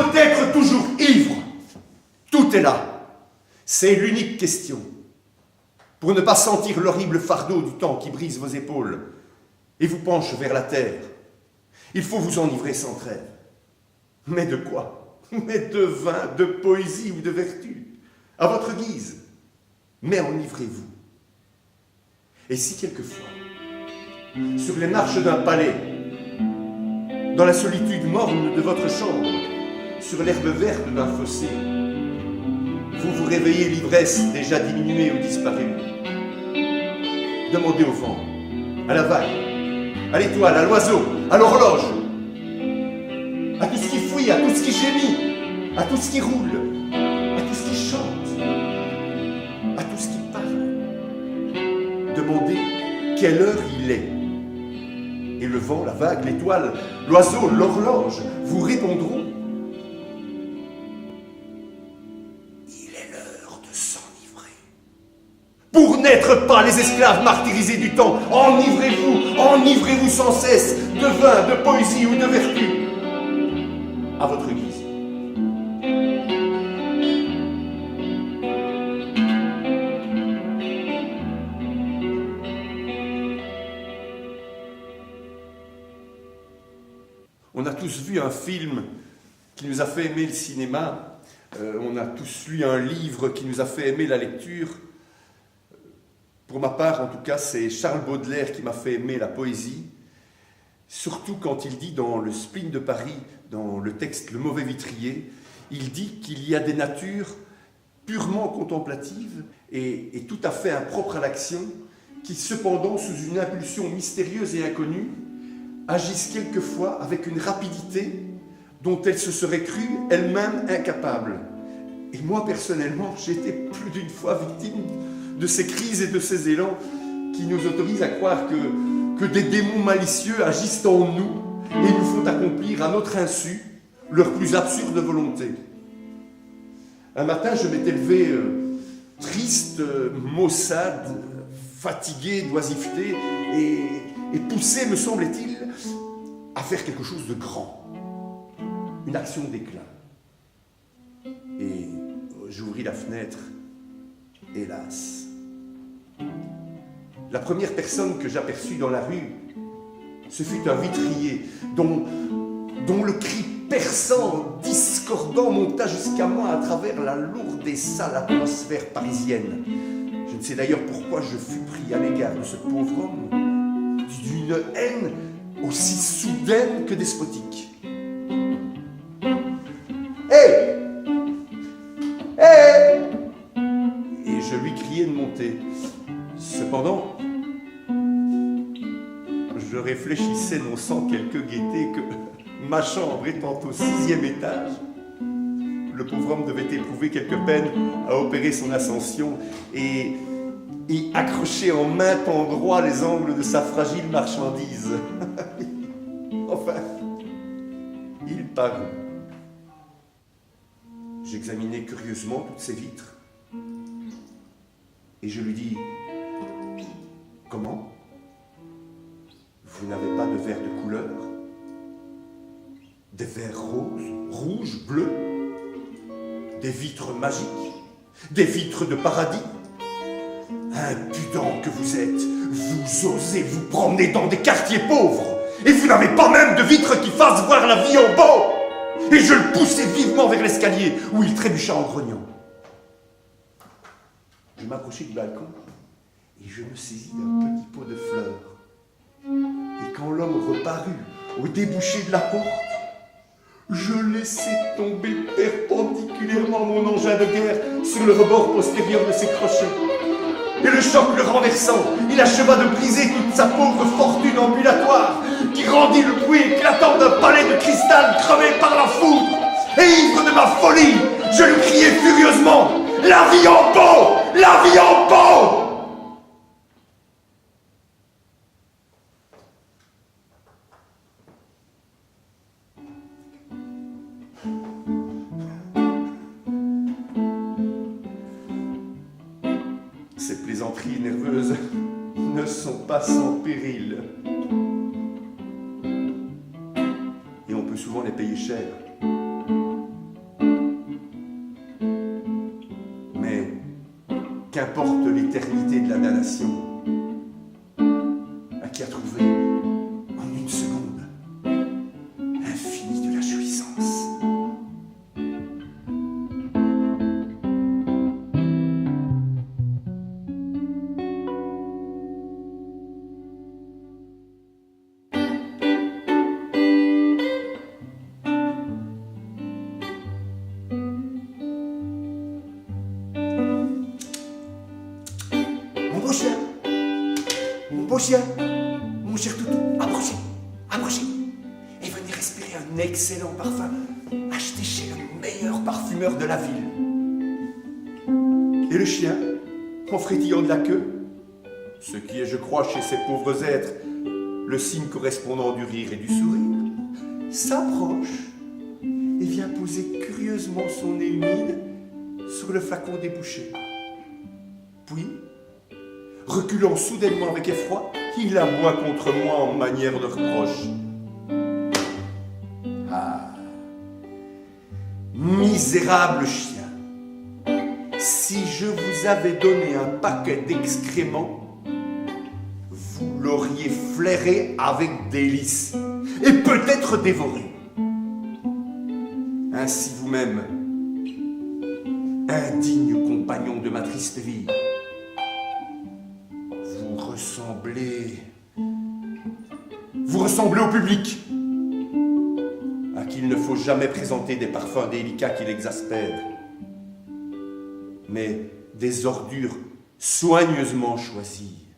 faut être toujours ivre. Tout est là. C'est l'unique question. Pour ne pas sentir l'horrible fardeau du temps qui brise vos épaules et vous penche vers la terre, il faut vous enivrer sans trêve. Mais de quoi? Mais de vin, de poésie ou de vertu, à votre guise. Mais enivrez-vous. Et si quelquefois, sur les marches d'un palais, dans la solitude morne de votre chambre, sur l'herbe verte d'un fossé, vous vous réveillez l'ivresse déjà diminuée ou disparue, demandez au vent, à la vague, à l'étoile, à l'oiseau, à l'horloge, à tout ce qui fuit, à tout ce qui gémit, à tout ce qui roule, à tout ce qui chante, à tout ce qui parle. Demandez quelle heure il est. Et le vent, la vague, l'étoile, l'oiseau, l'horloge vous répondront. Il est l'heure de s'enivrer. Pour n'être pas les esclaves martyrisés du temps, enivrez-vous sans cesse de vin, de poésie ou de vertu. À votre guise. On a tous vu un film qui nous a fait aimer le cinéma, on a tous lu un livre qui nous a fait aimer la lecture. Pour ma part, en tout cas, c'est Charles Baudelaire qui m'a fait aimer la poésie, surtout quand il dit dans le Spleen de Paris, dans le texte Le Mauvais Vitrier, il dit qu'il y a des natures purement contemplatives et tout à fait impropres à l'action, qui cependant, sous une impulsion mystérieuse et inconnue, agissent quelquefois avec une rapidité dont elles se seraient crues elles-mêmes incapables. Et moi, personnellement, j'ai été plus d'une fois victime de ces crises et de ces élans qui nous autorisent à croire que des démons malicieux agissent en nous et nous font accomplir à notre insu leur plus absurde volonté. Un matin, je m'étais levé triste, maussade, fatigué d'oisiveté et poussé, me semblait-il, à faire quelque chose de grand, une action d'éclat. Et j'ouvris la fenêtre, hélas. La première personne que j'aperçus dans la rue, ce fut un vitrier dont le cri perçant, discordant monta jusqu'à moi à travers la lourde et sale atmosphère parisienne. Je ne sais d'ailleurs pourquoi je fus pris à l'égard de ce pauvre homme d'une haine aussi soudaine que despotique. Hé! Hé! Et je lui criai de monter. Cependant, je réfléchissais non sans quelque gaieté que, ma chambre étant au 6e étage, le pauvre homme devait éprouver quelque peine à opérer son ascension et accrocher en maint endroit les angles de sa fragile marchandise. Enfin, il parut. J'examinai curieusement toutes ces vitres et je lui dis « Comment ? Vous n'avez pas de verre de couleur ? Des verres roses, rouges, bleus ? Des vitres magiques ? Des vitres de paradis ? Impudent que vous êtes, vous osez vous promener dans des quartiers pauvres et vous n'avez pas même de vitres qui fassent voir la vie en beau !» Et je le poussai vivement vers l'escalier où il trébucha en grognant. Je m'approchai du balcon et je me saisis d'un petit pot de fleurs. Et quand l'homme reparut au débouché de la porte, je laissai tomber perpendiculairement mon engin de guerre sur le rebord postérieur de ses crochets. Et le choc le renversant, il acheva de briser toute sa pauvre fortune ambulatoire, qui rendit le bruit éclatant d'un palais de cristal crevé par la foudre. Et ivre de ma folie, je lui criai furieusement « La vie en beau! La vie en beau !» Ces plaisanteries nerveuses ne sont pas sans péril. Et on peut souvent les payer cher. qu'importe l'éternité de la damnation, à qui a trouvé en une seconde l'infini de la jouissance. Mon beau chien, mon cher toutou, approchez, approchez, et venez respirer un excellent parfum acheté chez le meilleur parfumeur de la ville. Et le chien, en frétillant de la queue, ce qui est, je crois, chez ces pauvres êtres, le signe correspondant du rire et du sourire, s'approche et vient poser curieusement son nez humide sur le flacon débouché. Puis, reculant soudainement avec effroi, il aboie contre moi en manière de reproche. Ah, misérable chien, si je vous avais donné un paquet d'excréments, vous l'auriez flairé avec délice et peut-être dévoré. Ainsi vous-même, indigne compagnon de ma triste vie, vous ressemblez au public, à qui il ne faut jamais présenter des parfums délicats qui l'exaspèrent, mais des ordures soigneusement choisies.